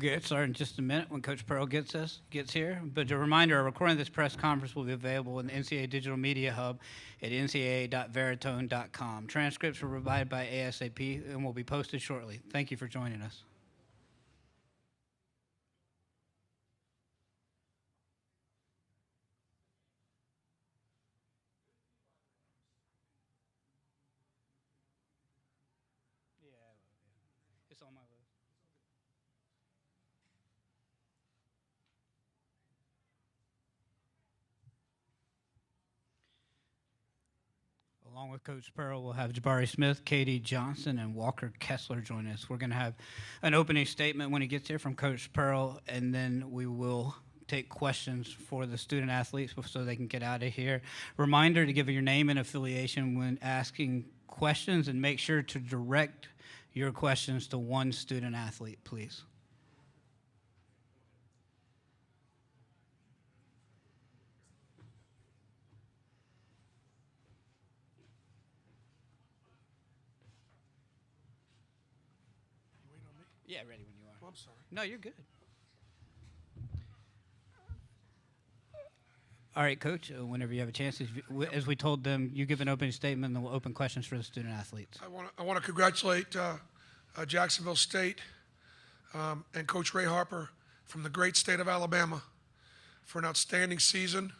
Get started in just a minute when Coach Pearl gets here. But a reminder, a recording of this press conference will be available in the NCAA Digital Media Hub at ncaa.veritone.com. Transcripts were provided by ASAP and will be posted shortly. Thank you for joining us. Yeah, it's on my list. Along with Coach Pearl, we'll have Jabari Smith, Katie Johnson, and Walker Kessler join us. We're going to have an opening statement when he gets here from Coach Pearl, and then we will take questions for the student athletes so they can get out of here. Reminder to give your name and affiliation when asking questions, and make sure to direct your questions to one student athlete, please. Yeah, ready when you are. Oh, I'm sorry. No, you're good. All right, Coach, whenever you have a chance, as we told them, you give an opening statement, and then we'll open questions for the student athletes. I want to congratulate Jacksonville State and Coach Ray Harper from the great state of Alabama for an outstanding season.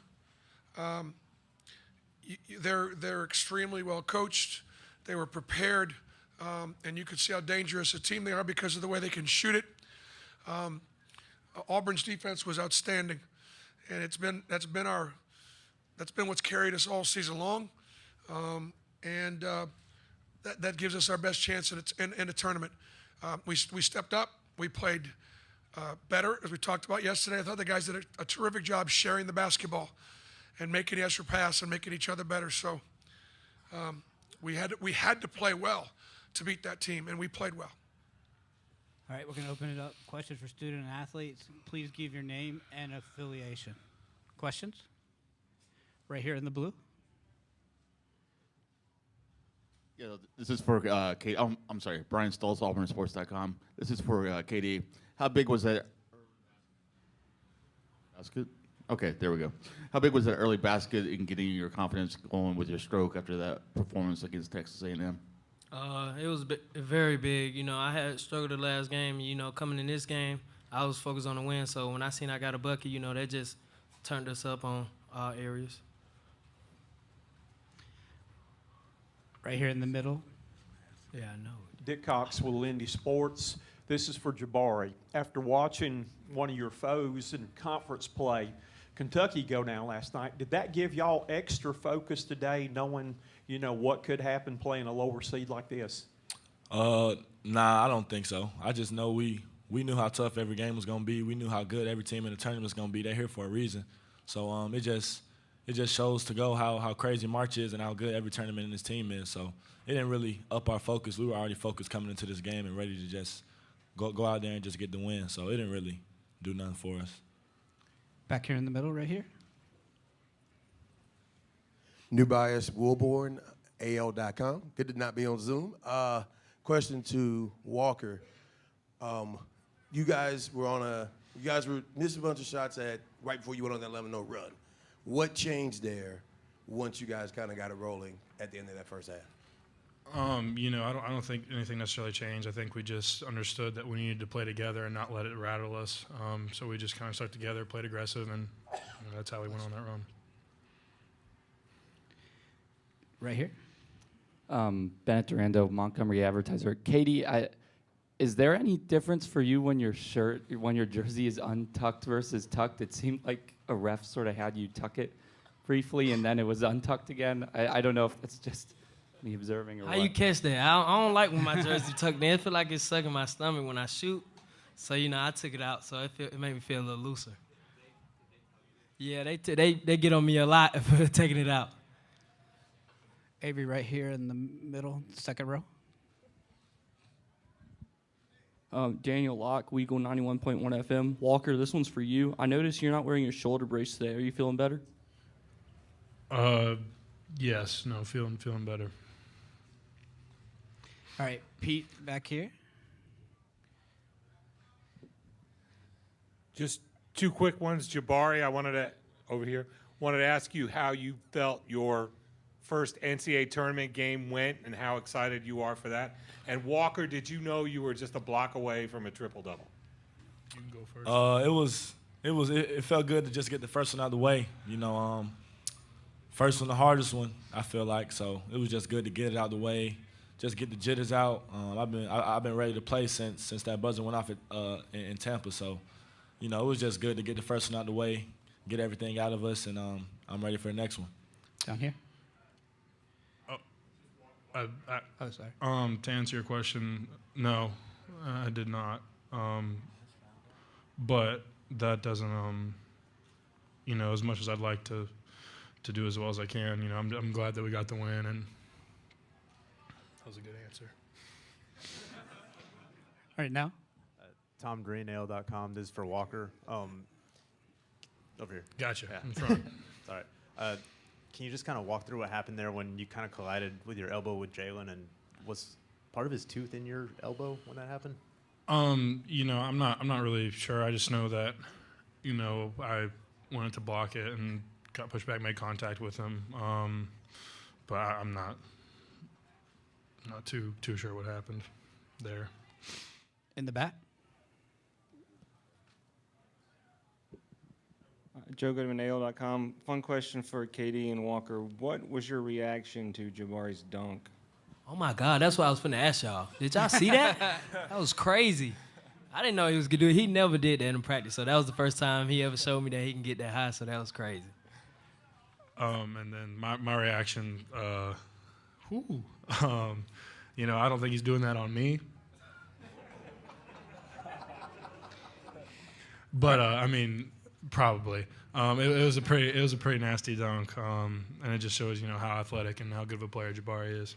They're extremely well coached. They were prepared. And you could see how dangerous a team they are because of the way they can shoot it. Auburn's defense was outstanding, and that's been what's carried us all season long, and that gives us our best chance in a tournament. We stepped up. We played better, as we talked about yesterday. I thought the guys did a terrific job sharing the basketball and making the extra pass and making each other better. So we had to play well to beat that team, and we played well. All right, we're going to open it up. Questions for student and athletes. Please give your name and affiliation. Questions? Right here in the blue. Yeah, this is for Katie. I'm sorry, Brian Stoltz, AuburnSports.com. This is for Katie. How big was that? Basket? Okay, there we go. How big was that early basket in getting your confidence going with your stroke after that performance against Texas A&M? It was very big. You know, I had struggled the last game. You know, coming in this game, I was focused on the win. So when I seen I got a bucket, you know, that just turned us up on all areas. Right here in the middle. Yeah, I know. Dick Cox with Lindy Sports. This is for Jabari. After watching one of your foes in conference play, Kentucky, go down last night, did that give y'all extra focus today, knowing, you know, what could happen playing a lower seed like this? Nah, I don't think so. I just know we knew how tough every game was going to be. We knew how good every team in the tournament was going to be. They're here for a reason. So it just shows to go how crazy March is and how good every tournament in this team is. So it didn't really up our focus. We were already focused coming into this game and ready to just go out there and just get the win. So it didn't really do nothing for us. Back here in the middle, right here. New Bias, Woolborn, AL.com. Good to not be on Zoom. Question to Walker. You guys were missing a bunch of shots right before you went on that 11-0 run. What changed there once you guys kind of got it rolling at the end of that first half? You know, I don't think anything necessarily changed. I think we just understood that we needed to play together and not let it rattle us. So we just kind of stuck together, played aggressive, and that's how we went on that run. Right here. Bennett Durando, Montgomery Advertiser. Katie, is there any difference for you when your jersey is untucked versus tucked? It seemed like a ref sort of had you tuck it briefly, and then it was untucked again. I don't know if that's just me observing or How what. you catch that? I don't like when my jersey tucked in. I feel like it's sucking my stomach when I shoot. So, you know, I took it out, so it made me feel a little looser. Yeah, they get on me a lot for taking it out. Avery right here in the middle, second row. Daniel Locke, Weagle 91.1 FM. Walker, this one's for you. I noticed you're not wearing your shoulder brace today. Are you feeling better? Yes. No, feeling better. All right, Pete back here. Just two quick ones. Jabari, wanted to ask you how you felt your first NCAA tournament game went and how excited you are for that. And Walker, did you know you were just a block away from a triple-double? You can go first. It felt good to just get the first one out of the way. First one, the hardest one, I feel like. So it was just good to get it out of the way, just get the jitters out. I've been ready to play since that buzzer went off in Tampa. So, it was just good to get the first one out of the way, get everything out of us, and I'm ready for the next one. Down here. Sorry. To answer your question, no, I did not. But that doesn't, as much as I'd like to do as well as I can, I'm glad that we got the win, and that was a good answer. All right, now. TomDrenail.com. This is for Walker. Over here. Gotcha. Yeah. In front. Sorry. Can you just kind of walk through what happened there when you kind of collided with your elbow with Jalen, and was part of his tooth in your elbow when that happened? I'm not really sure. I just know that, I wanted to block it and got pushed back, made contact with him. But I'm not too sure what happened there. In the back. JoeGoodmanAO.com. Fun question for Katie and Walker. What was your reaction to Jabari's dunk? Oh my God, that's what I was finna ask y'all. Did y'all see that? That was crazy. I didn't know he was gonna do it. He never did that in practice, so that was the first time he ever showed me that he can get that high. So that was crazy. And then my reaction, I don't think he's doing that on me. But probably. It was a pretty nasty dunk, and it just shows how athletic and how good of a player Jabari is.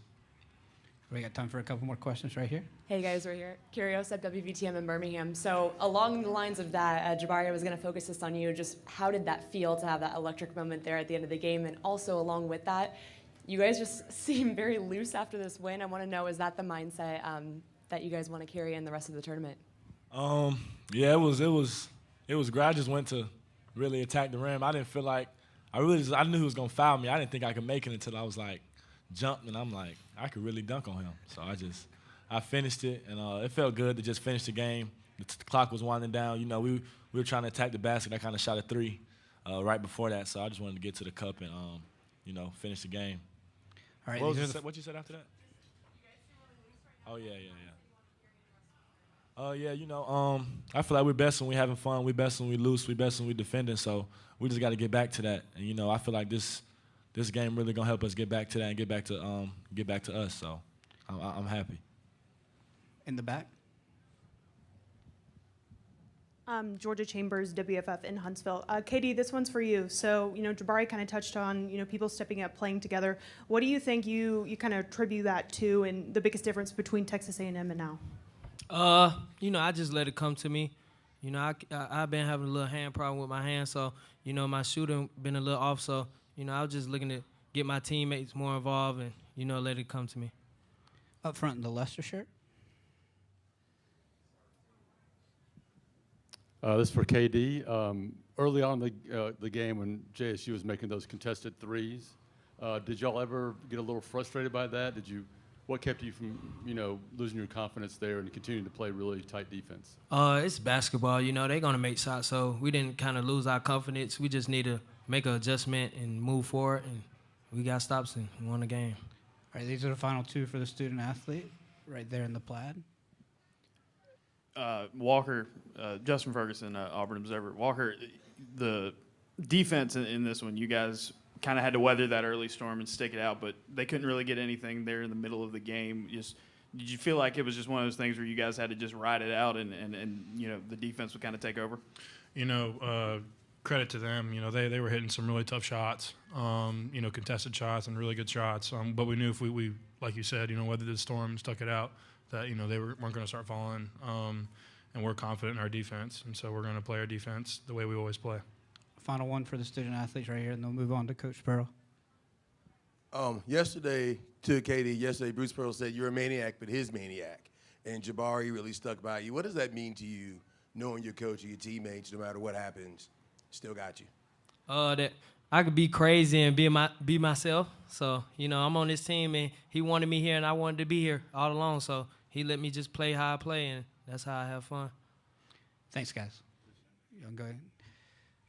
We got time for a couple more questions right here. Hey guys, we're here. Curios at WVTM in Birmingham. So along the lines of that, Jabari, I was going to focus this on you. Just how did that feel to have that electric moment there at the end of the game? And also along with that, you guys just seem very loose after this win. I want to know, is that the mindset that you guys want to carry in the rest of the tournament? Yeah, it was great. I just went to really attack the rim. I didn't feel like I knew he was gonna foul me. I didn't think I could make it until I was like jumped, and I'm like, I could really dunk on him. So I finished it, and it felt good to just finish the game. The clock was winding down. We were trying to attack the basket. I kind of shot a three right before that, so I just wanted to get to the cup and finish the game. All right. What you said after that? Oh yeah. I feel like we're best when we're having fun. We're best when we're loose. We're best when we're defending. So we just got to get back to that. And I feel like this game really gonna help us get back to that and get back to us. So I'm happy. In the back. Georgia Chambers, WFF in Huntsville. Katie, this one's for you. So, Jabari kind of touched on, people stepping up, playing together. What do you think you kind of attribute that to, and the biggest difference between Texas A&M and now? I just let it come to me. I've been having a little hand problem with my hand, so, my shooting been a little off, so, I was just looking to get my teammates more involved and, let it come to me. Up front in the Leicester shirt. This is for KD. Early on in the game when JSU was making those contested threes, did y'all ever get a little frustrated by that? What kept you from, losing your confidence there and continuing to play really tight defense? It's basketball. They're going to make shots, so we didn't kind of lose our confidence. We just need to make an adjustment and move forward, and we got stops and won the game. All right, these are the final two for the student athlete right there in the plaid. Walker, Justin Ferguson, Auburn Observer. Walker, the defense in this one, you guys kind of had to weather that early storm and stick it out, but they couldn't really get anything there in the middle of the game. Did you feel like it was just one of those things where you guys had to just ride it out and the defense would kind of take over? Credit to them. They were hitting some really tough shots, contested shots and really good shots. But we knew if we like you said, weathered the storm, stuck it out, that, they weren't going to start falling. And we're confident in our defense. And so we're going to play our defense the way we always play. Final one for the student athletes right here, and then we'll move on to Coach Pearl. Yesterday, Bruce Pearl said you're a maniac, but his maniac. And Jabari really stuck by you. What does that mean to you knowing your coach and your teammates, no matter what happens, still got you? That I could be crazy and be myself. So, I'm on this team, and he wanted me here, and I wanted to be here all along. So he let me just play how I play, and that's how I have fun. Thanks, guys. You wanna go ahead?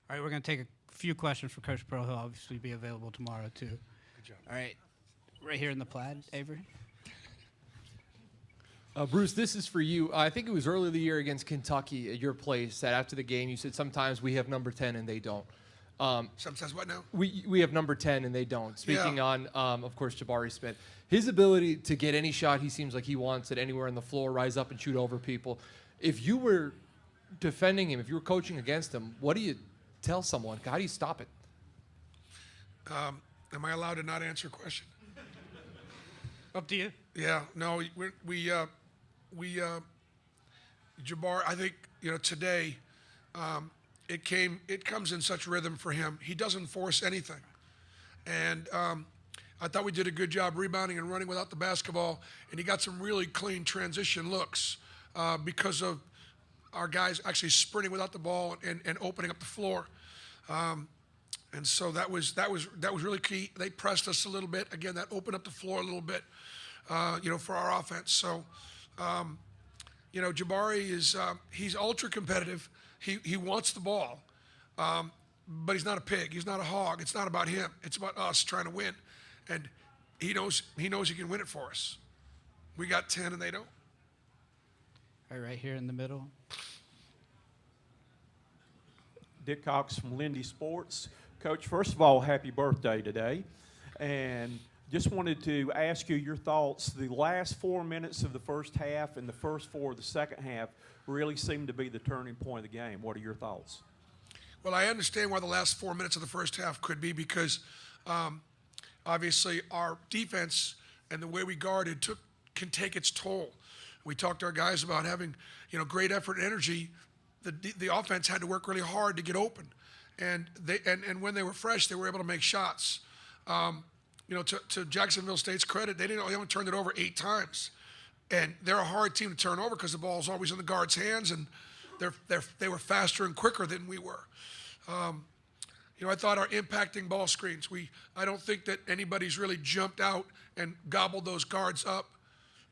All right, we're going to take a few questions for Coach Pearl. He'll obviously be available tomorrow, too. Good job. All right, right here in the plaid, Avery. Bruce, this is for you. I think it was early in the year against Kentucky at your place that after the game you said sometimes we have number 10 and they don't. Sometimes what now? We have number 10 and they don't. Speaking Yeah. on, of course, Jabari Smith. His ability to get any shot he seems like he wants it anywhere on the floor, rise up and shoot over people. If you were defending him, if you were coaching against him, what do you tell someone? How do you stop it? Am I allowed to not answer a question? Up to you. Yeah, no, Jabari, I think, today, it comes in such rhythm for him. He doesn't force anything. And I thought we did a good job rebounding and running without the basketball, and he got some really clean transition looks because of our guys actually sprinting without the ball and opening up the floor. And so that was really key. They pressed us a little bit. Again, that opened up the floor a little bit, for our offense. So, Jabari is he's ultra competitive. He wants the ball, but he's not a pig. He's not a hog. It's not about him. It's about us trying to win, and he knows he can win it for us. We got 10 and they don't. All right here in the middle. Dick Cox from Lindy Sports. Coach, first of all, happy birthday today. And just wanted to ask you your thoughts. The last 4 minutes of the first half and the first 4 of the second half really seemed to be the turning point of the game. What are your thoughts? Well, I understand why the last 4 minutes of the first half could be because obviously our defense and the way we guarded can take its toll. We talked to our guys about having, great effort and energy. The offense had to work really hard to get open, and when they were fresh, they were able to make shots. To Jacksonville State's credit, they only turned it over 8 times, and they're a hard team to turn over because the ball's always in the guard's hands, and they were faster and quicker than we were. I thought our impacting ball screens. I don't think that anybody's really jumped out and gobbled those guards up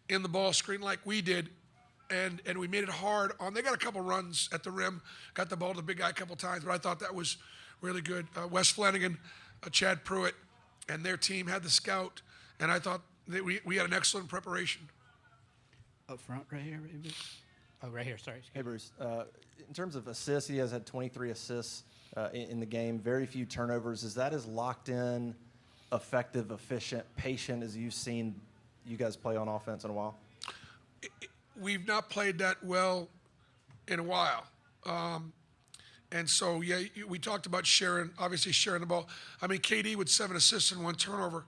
in the ball screen like we did. And we made it hard on. They got a couple runs at the rim, got the ball to the big guy a couple times, but I thought that was really good. Wes Flanagan, Chad Pruitt, and their team had the scout, and I thought that we had an excellent preparation. Up front, right here, maybe. Oh, right here. Sorry. Hey, Bruce. In terms of assists, he has had 23 assists in the game. Very few turnovers. Is that as locked in, effective, efficient, patient as you've seen you guys play on offense in a while? We've not played that well in a while. And so, yeah, we talked about sharing the ball. I mean, KD with 7 assists and 1 turnover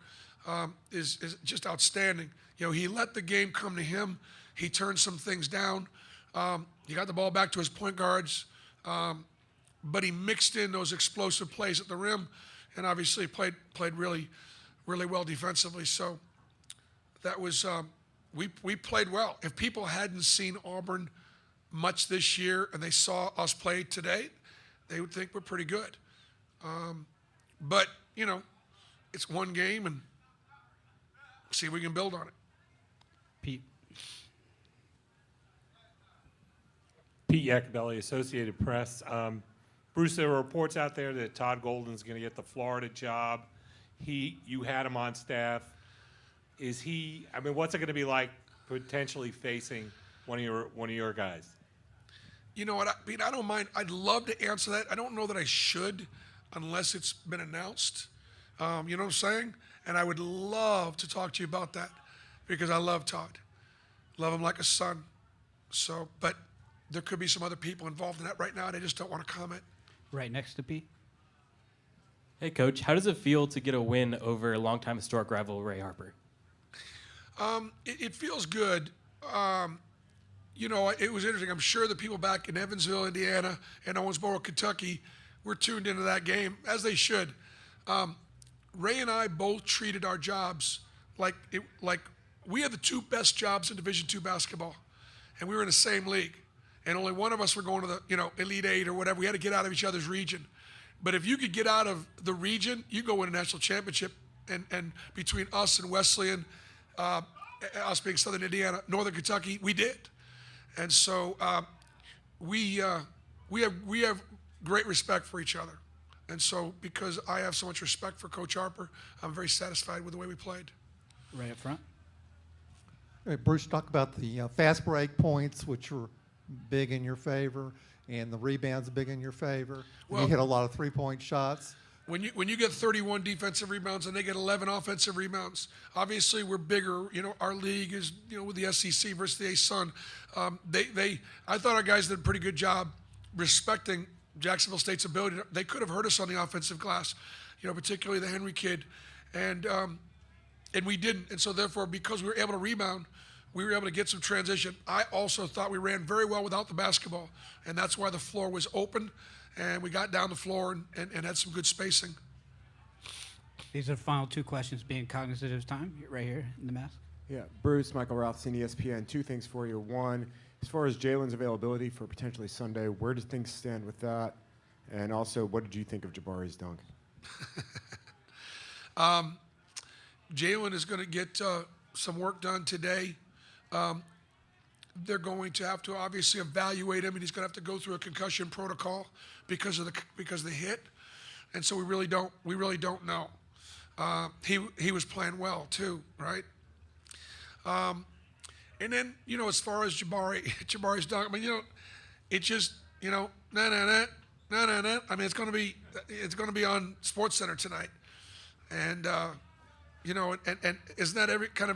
is just outstanding. He let the game come to him. He turned some things down. He got the ball back to his point guards, but he mixed in those explosive plays at the rim and obviously played really, really well defensively. So that was we played well. If people hadn't seen Auburn much this year and they saw us play today, they would think we're pretty good. But, it's one game and see if we can build on it. Pete. Pete Yakabelli, Associated Press. Bruce, there were reports out there that Todd Golden's going to get the Florida job. You had him on staff. What's it going to be like potentially facing one of your guys? You know what, I don't mind. I'd love to answer that. I don't know that I should unless it's been announced. You know what I'm saying? And I would love to talk to you about that because I love Todd. Love him like a son. So, but there could be some other people involved in that right now, and I just don't want to comment. Right next to Pete. Hey, Coach, how does it feel to get a win over a longtime historic rival, Ray Harper? It feels good. It was interesting. I'm sure the people back in Evansville, Indiana, and Owensboro, Kentucky, were tuned into that game, as they should. Ray and I both treated our jobs like we had the 2 best jobs in Division II basketball, and we were in the same league. and only one of us were going to the Elite Eight or whatever. We had to get out of each other's region. But if you could get out of the region, you go win a national championship. And between us and Wesleyan, us being Southern Indiana, Northern Kentucky, we did. And so we have great respect for each other. And so because I have so much respect for Coach Harper, I'm very satisfied with the way we played. Right up front. Hey, Bruce, talk about the fast break points, which were big in your favor, and the rebounds big in your favor. Well, you hit a lot of three-point shots. When you get 31 defensive rebounds and they get 11 offensive rebounds, obviously we're bigger. Our league is with the SEC versus the A-Sun. I thought our guys did a pretty good job respecting Jacksonville State's ability. They could have hurt us on the offensive glass, particularly the Henry kid, and we didn't. And so therefore, because we were able to rebound, we were able to get some transition. I also thought we ran very well without the basketball, and that's why the floor was open, and we got down the floor and had some good spacing. These are the final two questions, being cognizant of time, right here in the mask. Yeah, Bruce, Michael Rothstein, ESPN. Two things for you. One, as far as Jalen's availability for potentially Sunday, where do things stand with that? And also, what did you think of Jabari's dunk? Jalen is going to get some work done today. They're going to have to obviously evaluate him, and he's going to have to go through a concussion protocol because of the hit, and so we really don't know. He was playing well too, right? And then as far as Jabari's dunk, I mean it just nah. I mean it's going to be on SportsCenter tonight, and and isn't that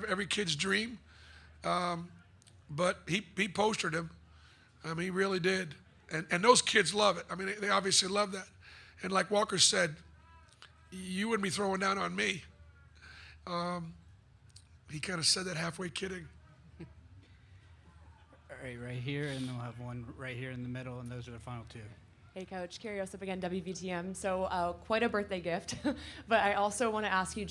every kid's dream? But he postered him. I mean, he really did. And those kids love it. I mean, they obviously love that. And like Walker said, you wouldn't be throwing down on me. He kind of said that halfway kidding. All right here, and we'll have one right here in the middle, and those are the final two. Hey, Coach. Carrie Osip again, WVTM. So quite a birthday gift. But I also want to ask you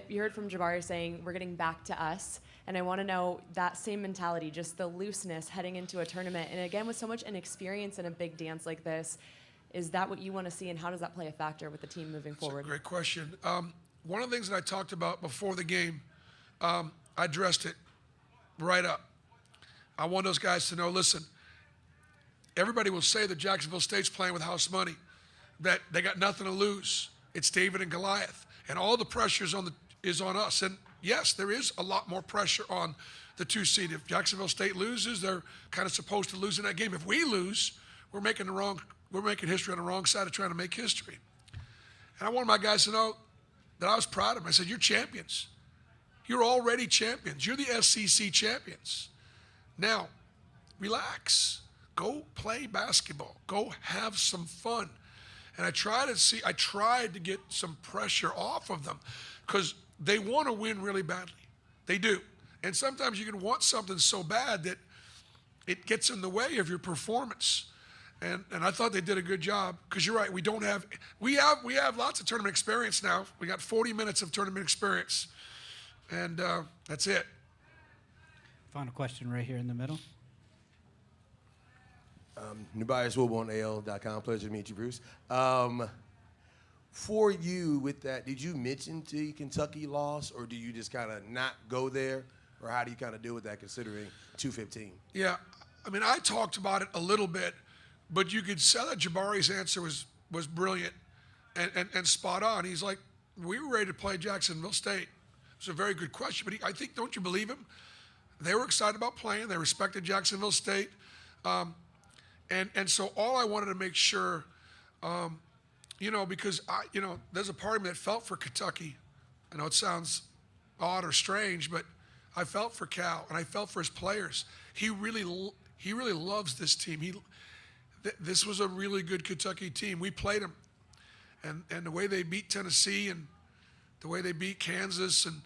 you heard from Jabari saying we're getting back to us. And I want to know that same mentality, just the looseness heading into a tournament. And again, with so much inexperience in a big dance like this, is that what you want to see, and how does that play a factor with the team moving forward? That's a great question. One of the things that I talked about before the game, I dressed it right up. I want those guys to know, listen, everybody will say that Jacksonville State's playing with house money, that they got nothing to lose. It's David and Goliath. And all the pressure is on us. And yes, there is a lot more pressure on the 2 seed. If Jacksonville State loses, they're kind of supposed to lose in that game. If we lose, we're making history on the wrong side of trying to make history. And I wanted my guys to know that I was proud of them. I said, you're champions. You're already champions. You're the SEC champions. Now, relax. Go play basketball. Go have some fun. And I tried to get some pressure off of them because they want to win really badly. They do. And sometimes you can want something so bad that it gets in the way of your performance. And I thought they did a good job because you're right. We have lots of tournament experience now. We got 40 minutes of tournament experience. And that's it. Final question right here in the middle. Nubias Wilbur on AL.com. Pleasure to meet you, Bruce. For you with that, did you mention the Kentucky loss, or do you just kind of not go there? Or how do you kind of deal with that considering 2:15? Yeah, I mean, I talked about it a little bit, but you could say that Jabari's answer was brilliant and spot on. He's like, we were ready to play Jacksonville State. It's a very good question, but I think, don't you believe him? They were excited about playing. They respected Jacksonville State. And so all I wanted to make sure, because there's a part of me that felt for Kentucky. I know it sounds odd or strange, but I felt for Cal and I felt for his players. He really loves this team. This was a really good Kentucky team. We played them, and the way they beat Tennessee and the way they beat Kansas, and